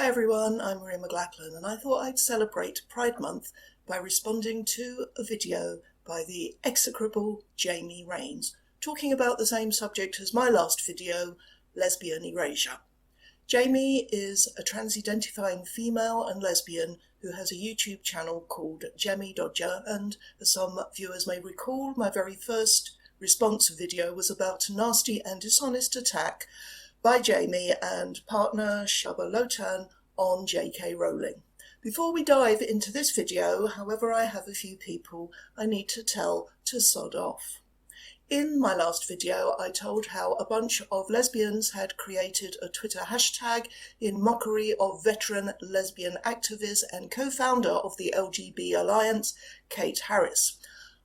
Hi everyone, I'm Maria McLachlan and I thought I'd celebrate Pride Month by responding to a video by the execrable Jamie Rains, talking about the same subject as my last video, lesbian erasure. Jamie is a trans-identifying female and lesbian who has a YouTube channel called Jammidodger, and as some viewers may recall, my very first response video was about a nasty and dishonest attack by Jamie and partner Shaba Lotan on J.K. Rowling. Before we dive into this video, however, I have a few people I need to tell to sod off. In my last video, I told how a bunch of lesbians had created a Twitter hashtag in mockery of veteran lesbian activist and co-founder of the LGB Alliance, Kate Harris.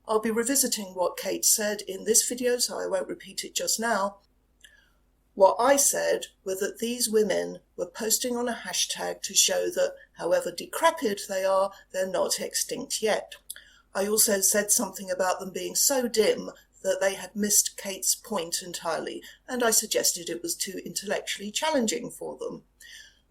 I'll be revisiting what Kate said in this video, so I won't repeat it just now. What I said was that these women were posting on a hashtag to show that, however decrepit they are, they're not extinct yet. I also said something about them being so dim that they had missed Kate's point entirely, and I suggested it was too intellectually challenging for them.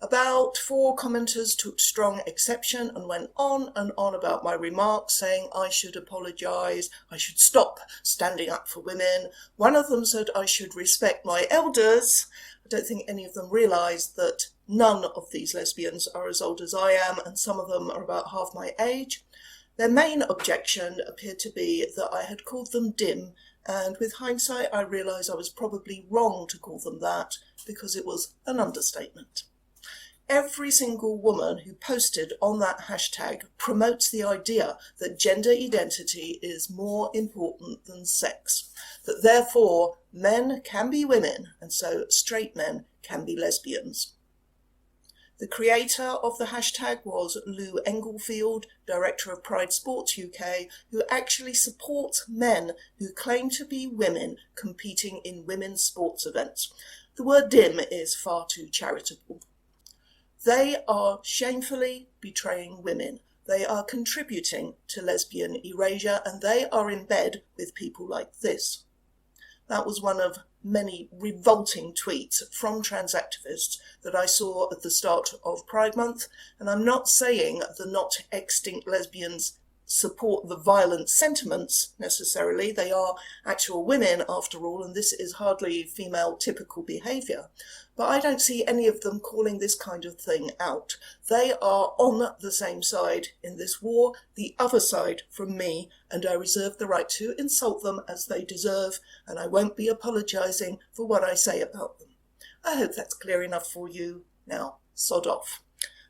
About 4 commenters took strong exception and went on and on about my remarks, saying I should apologise, I should stop standing up for women. One of them said I should respect my elders. I don't think any of them realised that none of these lesbians are as old as I am, and some of them are about half my age. Their main objection appeared to be that I had called them dim, and with hindsight I realised I was probably wrong to call them that, because it was an understatement. Every single woman who posted on that hashtag promotes the idea that gender identity is more important than sex, that therefore men can be women and so straight men can be lesbians. The creator of the hashtag was Lou Englefield, director of Pride Sports UK, who actually supports men who claim to be women competing in women's sports events. The word dim is far too charitable. They are shamefully betraying women. They are contributing to lesbian erasure, and they are in bed with people like this. That was one of many revolting tweets from trans activists that I saw at the start of Pride Month, and I'm not saying the not extinct lesbians support the violent sentiments necessarily. They are actual women after all, and this is hardly female typical behaviour. But I don't see any of them calling this kind of thing out. They are on the same side in this war, the other side from me, and I reserve the right to insult them as they deserve, and I won't be apologising for what I say about them. I hope that's clear enough for you. Now, sod off.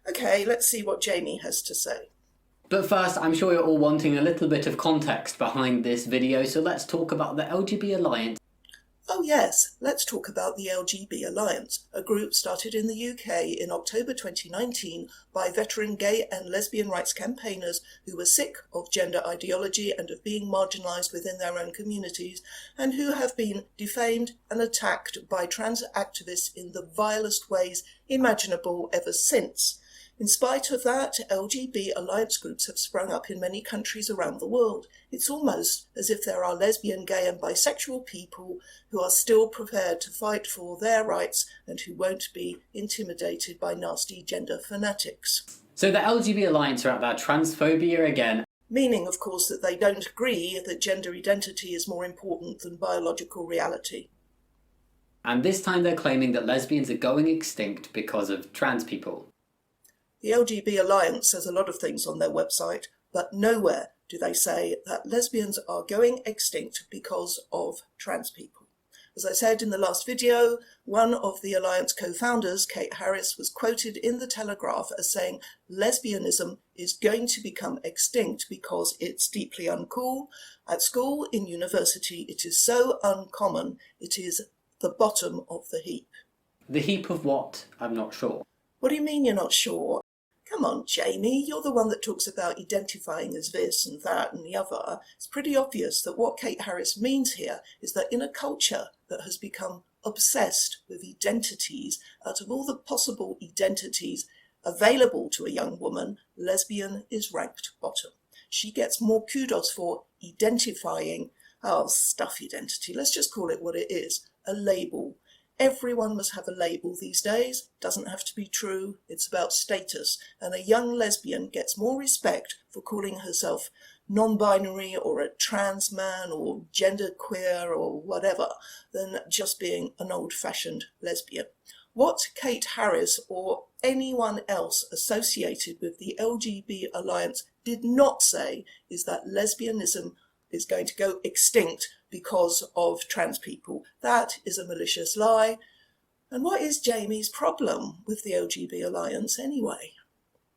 Okay, let's see what Jamie has to say. But first, I'm sure you're all wanting a little bit of context behind this video, so let's talk about the LGB Alliance. Oh yes, let's talk about the LGB Alliance, a group started in the UK in October 2019 by veteran gay and lesbian rights campaigners who were sick of gender ideology and of being marginalised within their own communities, and who have been defamed and attacked by trans activists in the vilest ways imaginable ever since. In spite of that, LGB Alliance groups have sprung up in many countries around the world. It's almost as if there are lesbian, gay and bisexual people who are still prepared to fight for their rights and who won't be intimidated by nasty gender fanatics. So the LGB Alliance are about transphobia again. Meaning, of course, that they don't agree that gender identity is more important than biological reality. And this time they're claiming that lesbians are going extinct because of trans people. The LGB Alliance says a lot of things on their website, but nowhere do they say that lesbians are going extinct because of trans people. As I said in the last video, one of the Alliance co-founders, Kate Harris, was quoted in the Telegraph as saying lesbianism is going to become extinct because it's deeply uncool. At school, in university, it is so uncommon, it is the bottom of the heap. The heap of what? I'm not sure. What do you mean you're not sure? Come on, Jamie, you're the one that talks about identifying as this and that and the other. It's pretty obvious that what Kate Harris means here is that in a culture that has become obsessed with identities, out of all the possible identities available to a young woman, lesbian is ranked bottom. She gets more kudos for identifying, stuff identity, let's just call it what it is, a label. Everyone must have a label these days. Doesn't have to be true. It's about status. And a young lesbian gets more respect for calling herself non-binary or a trans man or genderqueer or whatever than just being an old-fashioned lesbian. What Kate Harris or anyone else associated with the LGB Alliance did not say is that lesbianism is going to go extinct because of trans people. That is a malicious lie. And what is Jamie's problem with the LGB Alliance anyway?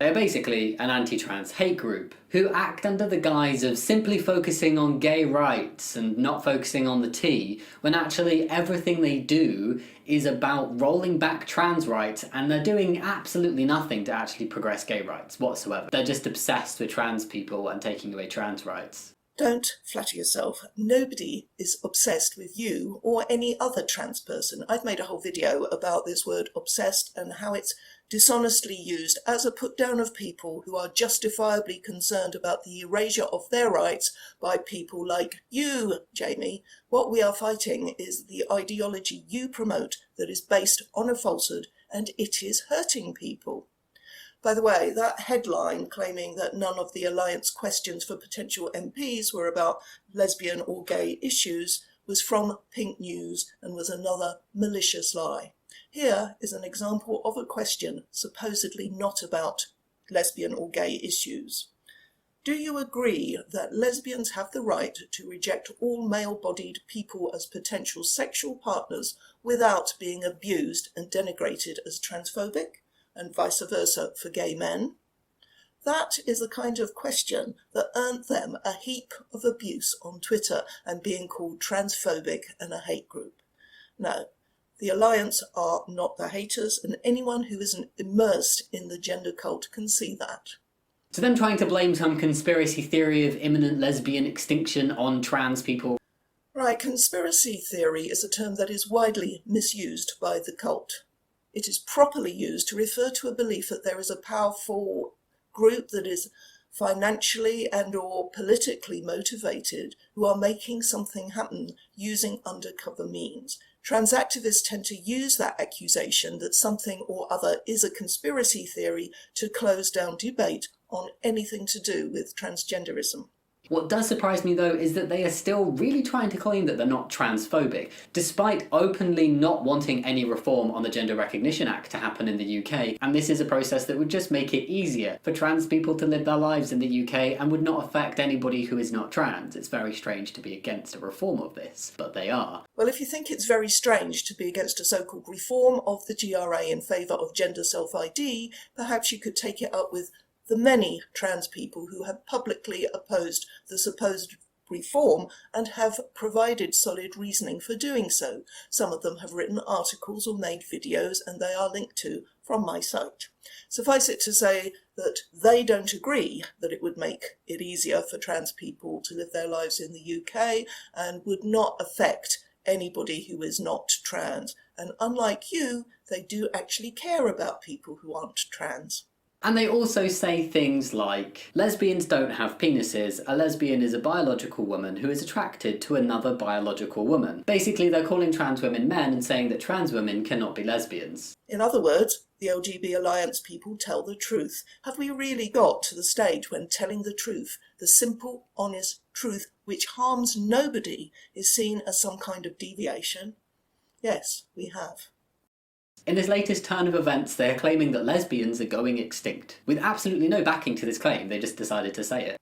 They're basically an anti-trans hate group who act under the guise of simply focusing on gay rights and not focusing on the T, when actually everything they do is about rolling back trans rights, and they're doing absolutely nothing to actually progress gay rights whatsoever. They're just obsessed with trans people and taking away trans rights. Don't flatter yourself. Nobody is obsessed with you or any other trans person. I've made a whole video about this word obsessed and how it's dishonestly used as a put-down of people who are justifiably concerned about the erasure of their rights by people like you, Jamie. What we are fighting is the ideology you promote that is based on a falsehood, and it is hurting people. By the way, that headline claiming that none of the Alliance questions for potential MPs were about lesbian or gay issues was from Pink News and was another malicious lie. Here is an example of a question supposedly not about lesbian or gay issues. Do you agree that lesbians have the right to reject all male-bodied people as potential sexual partners without being abused and denigrated as transphobic, and vice versa for gay men? That is the kind of question that earned them a heap of abuse on Twitter and being called transphobic and a hate group. No, the Alliance are not the haters, and anyone who isn't immersed in the gender cult can see that. So them trying to blame some conspiracy theory of imminent lesbian extinction on trans people. Right, conspiracy theory is a term that is widely misused by the cult. It is properly used to refer to a belief that there is a powerful group that is financially and or politically motivated who are making something happen using undercover means. Trans activists tend to use that accusation that something or other is a conspiracy theory to close down debate on anything to do with transgenderism. What does surprise me though is that they are still really trying to claim that they're not transphobic, despite openly not wanting any reform on the Gender Recognition Act to happen in the UK, and this is a process that would just make it easier for trans people to live their lives in the UK and would not affect anybody who is not trans. It's very strange to be against a reform of this, but they are. Well, if you think it's very strange to be against a so-called reform of the GRA in favour of gender self-ID, perhaps you could take it up with the many trans people who have publicly opposed the supposed reform and have provided solid reasoning for doing so. Some of them have written articles or made videos, and they are linked to from my site. Suffice it to say that they don't agree that it would make it easier for trans people to live their lives in the UK and would not affect anybody who is not trans. And unlike you, they do actually care about people who aren't trans. And they also say things like, lesbians don't have penises, a lesbian is a biological woman who is attracted to another biological woman. Basically, they're calling trans women men and saying that trans women cannot be lesbians. In other words, the LGB Alliance people tell the truth. Have we really got to the stage when telling the truth, the simple, honest truth, which harms nobody, is seen as some kind of deviation? Yes, we have. In this latest turn of events, they are claiming that lesbians are going extinct. With absolutely no backing to this claim, they just decided to say it.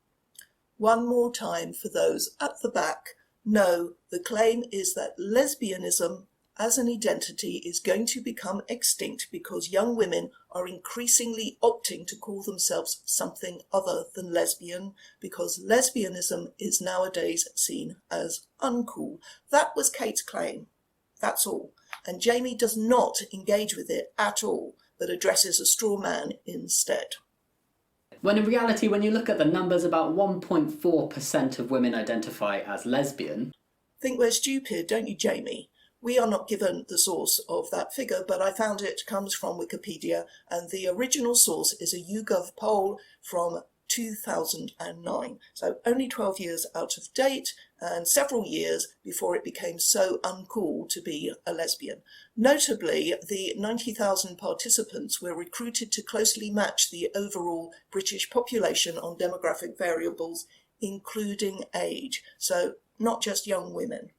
One more time for those at the back. No, the claim is that lesbianism as an identity is going to become extinct because young women are increasingly opting to call themselves something other than lesbian, because lesbianism is nowadays seen as uncool. That was Kate's claim. That's all. And Jamie does not engage with it at all, but addresses a straw man instead. When in reality, when you look at the numbers, about 1.4% of women identify as lesbian. Think we're stupid, don't you, Jamie? We are not given the source of that figure, but I found it comes from Wikipedia, and the original source is a YouGov poll from 2009. So only 12 years out of date and several years before it became so uncool to be a lesbian. Notably, the 90,000 participants were recruited to closely match the overall British population on demographic variables, including age. So not just young women.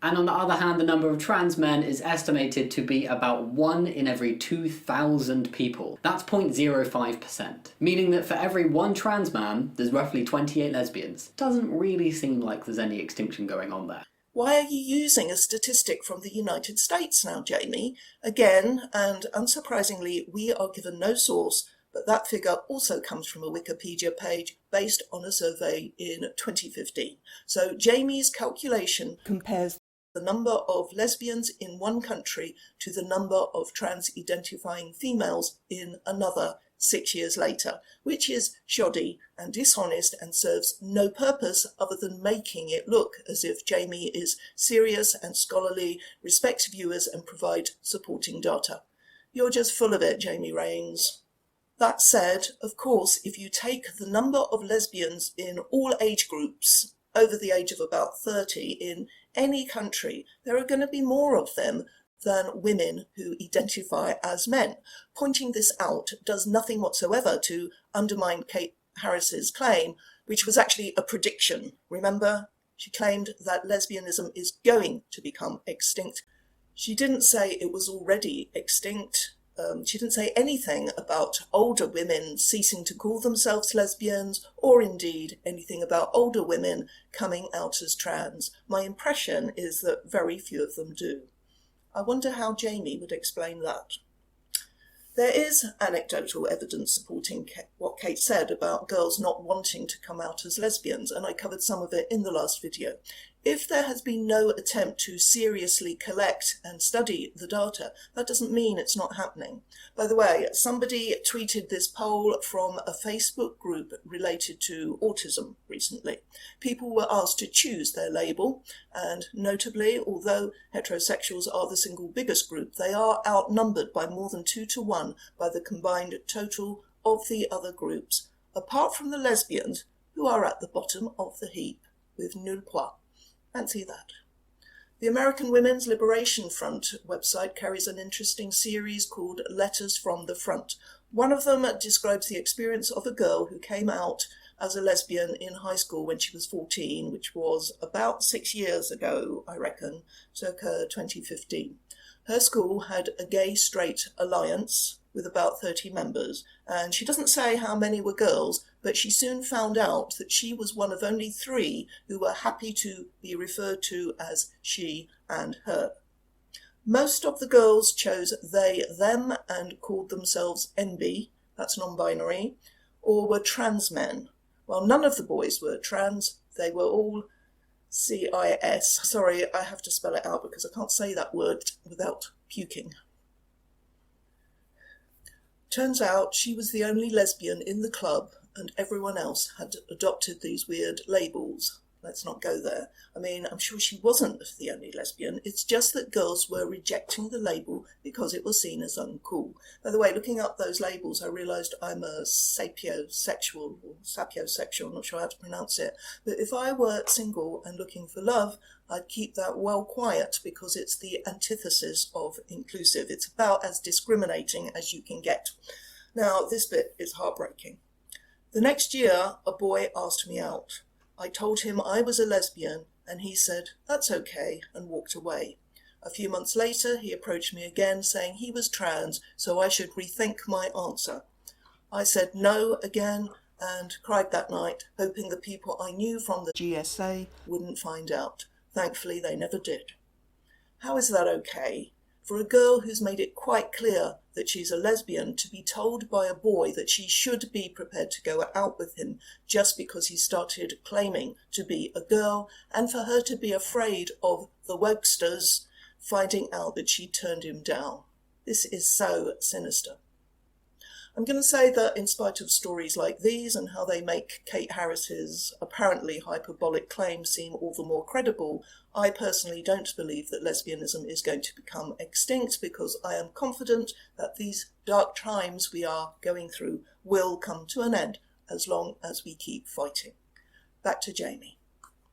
And on the other hand, the number of trans men is estimated to be about 1 in every 2,000 people. That's 0.05%, meaning that for every 1 trans man, there's roughly 28 lesbians. Doesn't really seem like there's any extinction going on there. Why are you using a statistic from the United States now, Jamie? Again, and unsurprisingly, we are given no source, but that figure also comes from a Wikipedia page based on a survey in 2015. So Jamie's calculation compares the number of lesbians in one country to the number of trans-identifying females in another 6 years later, which is shoddy and dishonest and serves no purpose other than making it look as if Jamie is serious and scholarly, respects viewers and provides supporting data. You're just full of it, Jamie Rains. That said, of course, if you take the number of lesbians in all age groups over the age of about 30 in any country, there are going to be more of them than women who identify as men. Pointing this out does nothing whatsoever to undermine Kate Harris's claim, which was actually a prediction. Remember, she claimed that lesbianism is going to become extinct. She didn't say it was already extinct. She didn't say anything about older women ceasing to call themselves lesbians, or indeed anything about older women coming out as trans. My impression is that very few of them do. I wonder how Jamie would explain that. There is anecdotal evidence supporting what Kate said about girls not wanting to come out as lesbians, and I covered some of it in the last video. If there has been no attempt to seriously collect and study the data, that doesn't mean it's not happening. By the way, somebody tweeted this poll from a Facebook group related to autism recently. People were asked to choose their label, and notably, although heterosexuals are the single biggest group, they are outnumbered by more than 2 to 1 by the combined total of the other groups, apart from the lesbians, who are at the bottom of the heap with nul points. Fancy that. The American Women's Liberation Front website carries an interesting series called Letters from the Front. One of them describes the experience of a girl who came out as a lesbian in high school when she was 14, which was about 6 years ago, I reckon, circa 2015. Her school had a gay-straight alliance with about 30 members, and she doesn't say how many were girls, but she soon found out that she was one of only 3 who were happy to be referred to as she and her. Most of the girls chose they, them, and called themselves NB, that's non-binary, or were trans men. While none of the boys were trans, they were all CIS. Sorry, I have to spell it out because I can't say that word without puking. Turns out she was the only lesbian in the club and everyone else had adopted these weird labels. Let's not go there. I mean, I'm sure she wasn't the only lesbian. It's just that girls were rejecting the label because it was seen as uncool. By the way, looking up those labels, I realised I'm a sapiosexual, I'm not sure how to pronounce it. But if I were single and looking for love, I'd keep that well quiet because it's the antithesis of inclusive. It's about as discriminating as you can get. Now, this bit is heartbreaking. The next year, a boy asked me out. I told him I was a lesbian, and he said, "That's okay," and walked away. A few months later, he approached me again, saying he was trans, so I should rethink my answer. I said no again, and cried that night, hoping the people I knew from the GSA wouldn't find out. Thankfully, they never did. How is that okay? For a girl who's made it quite clear that she's a lesbian to be told by a boy that she should be prepared to go out with him just because he started claiming to be a girl, and for her to be afraid of the wokesters finding out that she turned him down. This is so sinister. I'm going to say that in spite of stories like these and how they make Kate Harris's apparently hyperbolic claims seem all the more credible, I personally don't believe that lesbianism is going to become extinct because I am confident that these dark times we are going through will come to an end as long as we keep fighting. Back to Jamie.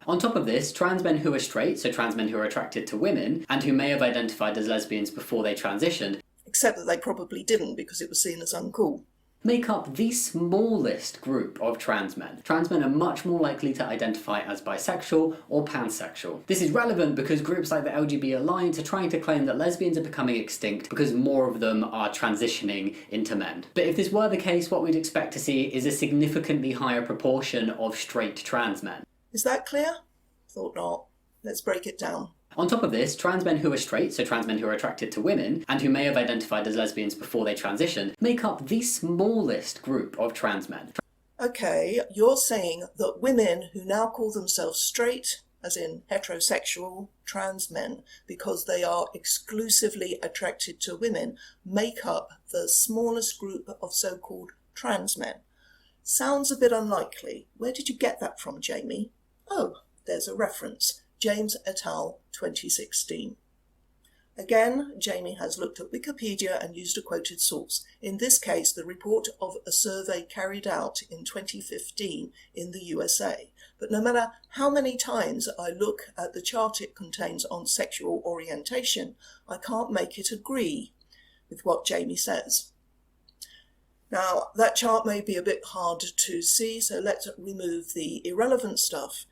On top of this, trans men who are straight, so trans men who are attracted to women, and who may have identified as lesbians before they transitioned, except that they probably didn't because it was seen as uncool, make up the smallest group of trans men. Trans men are much more likely to identify as bisexual or pansexual. This is relevant because groups like the LGB Alliance are trying to claim that lesbians are becoming extinct because more of them are transitioning into men. But if this were the case, what we'd expect to see is a significantly higher proportion of straight trans men. Is that clear? Thought not. Let's break it down. On top of this, trans men who are straight, so trans men who are attracted to women, and who may have identified as lesbians before they transitioned, make up the smallest group of trans men. Okay, you're saying that women who now call themselves straight, as in heterosexual trans men, because they are exclusively attracted to women, make up the smallest group of so-called trans men. Sounds a bit unlikely. Where did you get that from, Jamie? Oh, there's a reference. James et al. 2016. Again, Jamie has looked at Wikipedia and used a quoted source. In this case, the report of a survey carried out in 2015 in the USA. But no matter how many times I look at the chart it contains on sexual orientation, I can't make it agree with what Jamie says. Now, that chart may be a bit hard to see, so let's remove the irrelevant stuff.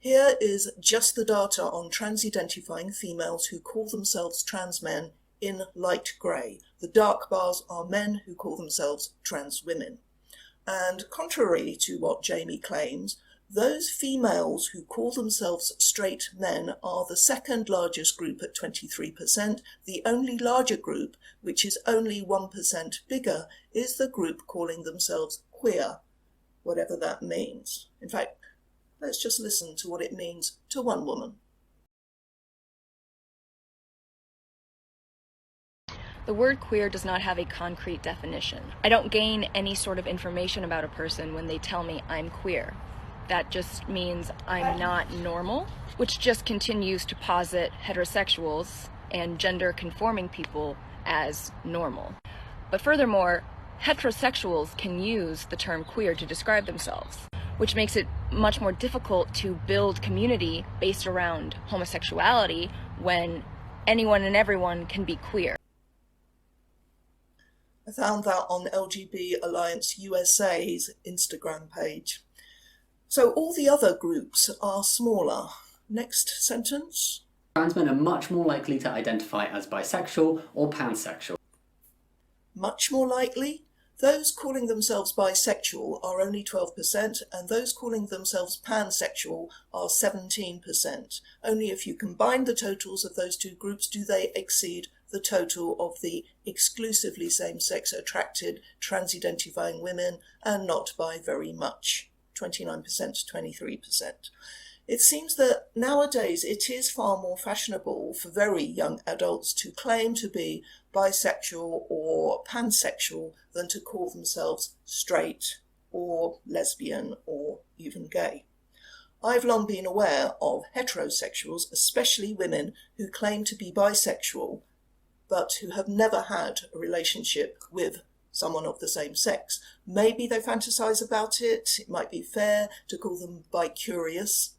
Here is just the data on trans-identifying females who call themselves trans men in light grey. The dark bars are men who call themselves trans women. And contrary to what Jamie claims, those females who call themselves straight men are the second largest group at 23%. The only larger group, which is only 1% bigger, is the group calling themselves queer, whatever that means. In fact, let's just listen to what it means to one woman. The word queer does not have a concrete definition. I don't gain any sort of information about a person when they tell me I'm queer. That just means I'm not normal, which just continues to posit heterosexuals and gender-conforming people as normal. But furthermore, heterosexuals can use the term queer to describe themselves, which makes it much more difficult to build community based around homosexuality when anyone and everyone can be queer. I found that on LGB Alliance USA's Instagram page. So all the other groups are smaller. Next sentence. Trans men are much more likely to identify as bisexual or pansexual. Much more likely? Those calling themselves bisexual are only 12%, and those calling themselves pansexual are 17%. Only if you combine the totals of those two groups do they exceed the total of the exclusively same-sex attracted trans-identifying women, and not by very much, 29% to 23%. It seems that nowadays it is far more fashionable for very young adults to claim to be bisexual or pansexual than to call themselves straight or lesbian or even gay. I've long been aware of heterosexuals, especially women, who claim to be bisexual but who have never had a relationship with someone of the same sex. Maybe they fantasize about it. It might be fair to call them bi-curious.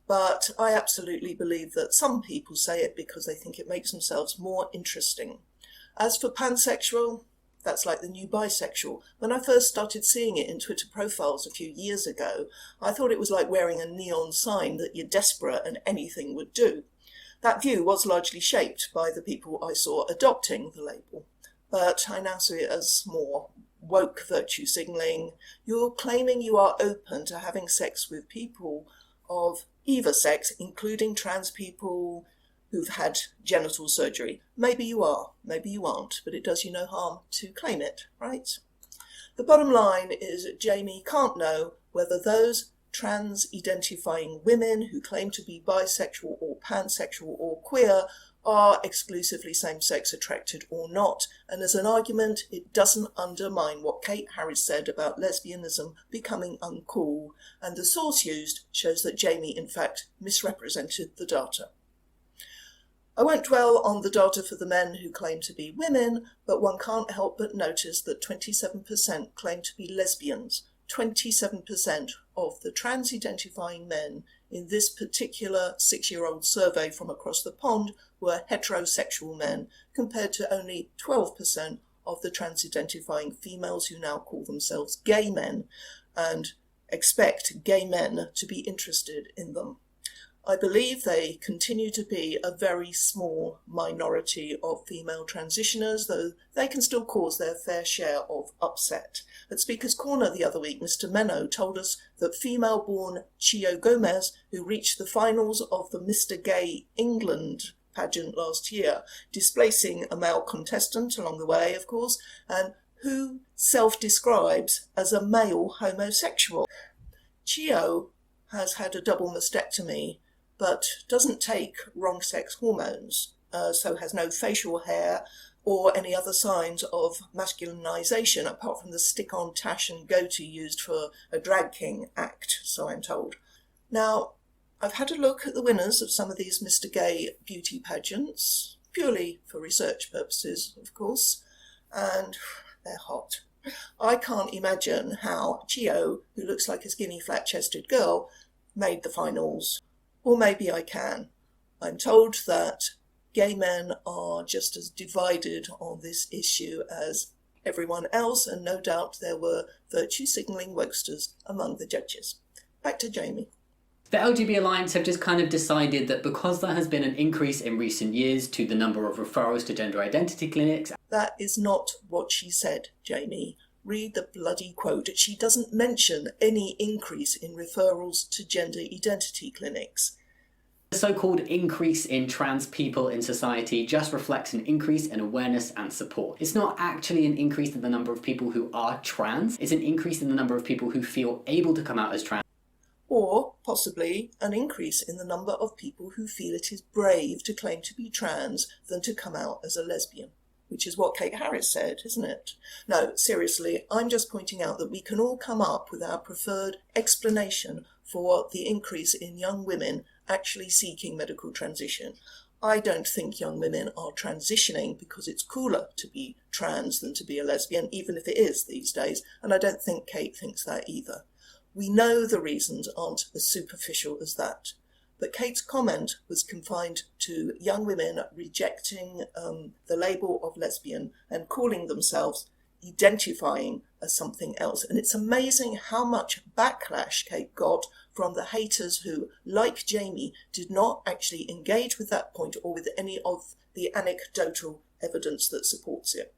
But I absolutely believe that some people say it because they think it makes themselves more interesting. As for pansexual, that's like the new bisexual. When I first started seeing it in Twitter profiles a few years ago, I thought it was like wearing a neon sign that you're desperate and anything would do. That view was largely shaped by the people I saw adopting the label. But I now see it as more woke virtue signalling. You're claiming you are open to having sex with people of either sex, including trans people who've had genital surgery. Maybe you are, maybe you aren't, but it does you no harm to claim it, right? The bottom line is Jamie can't know whether those trans-identifying women who claim to be bisexual or pansexual or queer are exclusively same-sex attracted or not, and as an argument it doesn't undermine what Kate Harris said about lesbianism becoming uncool, and the source used shows that Jamie in fact misrepresented the data. I won't dwell on the data for the men who claim to be women, but one can't help but notice that 27% claim to be lesbians, 27% of the trans-identifying men in this particular 6-year-old survey from across the pond were heterosexual men, compared to only 12% of the trans-identifying females who now call themselves gay men and expect gay men to be interested in them. I believe they continue to be a very small minority of female transitioners, though they can still cause their fair share of upset. At Speaker's Corner the other week, Mr. Menno told us that female-born Chio Gomez, who reached the finals of the Mr. Gay England pageant last year, displacing a male contestant along the way, of course, and who self-describes as a male homosexual. Chio has had a double mastectomy, but doesn't take wrong-sex hormones, so has no facial hair or any other signs of masculinization, apart from the stick-on tash and goatee used for a drag king act, so I'm told. Now, I've had a look at the winners of some of these Mr. Gay beauty pageants, purely for research purposes, of course, and they're hot. I can't imagine how Chio, who looks like a skinny, flat-chested girl, made the finals. Or maybe I can. I'm told that gay men are just as divided on this issue as everyone else, and no doubt there were virtue-signalling wokesters among the judges. Back to Jamie. The LGB Alliance have just kind of decided that because there has been an increase in recent years to the number of referrals to gender identity clinics... That is not what she said, Jamie. Read the bloody quote. She doesn't mention any increase in referrals to gender identity clinics. The so-called increase in trans people in society just reflects an increase in awareness and support. It's not actually an increase in the number of people who are trans, it's an increase in the number of people who feel able to come out as trans. Or possibly an increase in the number of people who feel it is brave to claim to be trans than to come out as a lesbian. Which is what Kate Harris said, isn't it? No, seriously, I'm just pointing out that we can all come up with our preferred explanation for the increase in young women actually seeking medical transition. I don't think young women are transitioning because it's cooler to be trans than to be a lesbian, even if it is these days, and I don't think Kate thinks that either. We know the reasons aren't as superficial as that. But Kate's comment was confined to young women rejecting the label of lesbian and calling themselves, identifying as something else. And it's amazing how much backlash Kate got from the haters who, like Jamie, did not actually engage with that point or with any of the anecdotal evidence that supports it.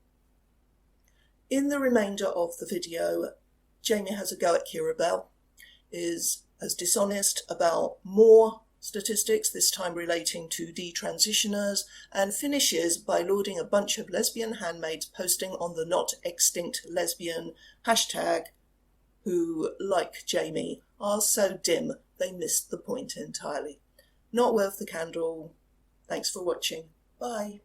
In the remainder of the video, Jamie has a go at Kira Bell, is as dishonest about more statistics, this time relating to detransitioners, and finishes by lauding a bunch of lesbian handmaids posting on the Not Extinct Lesbian hashtag, who, like Jamie, are so dim they missed the point entirely. Not worth the candle. Thanks for watching. Bye.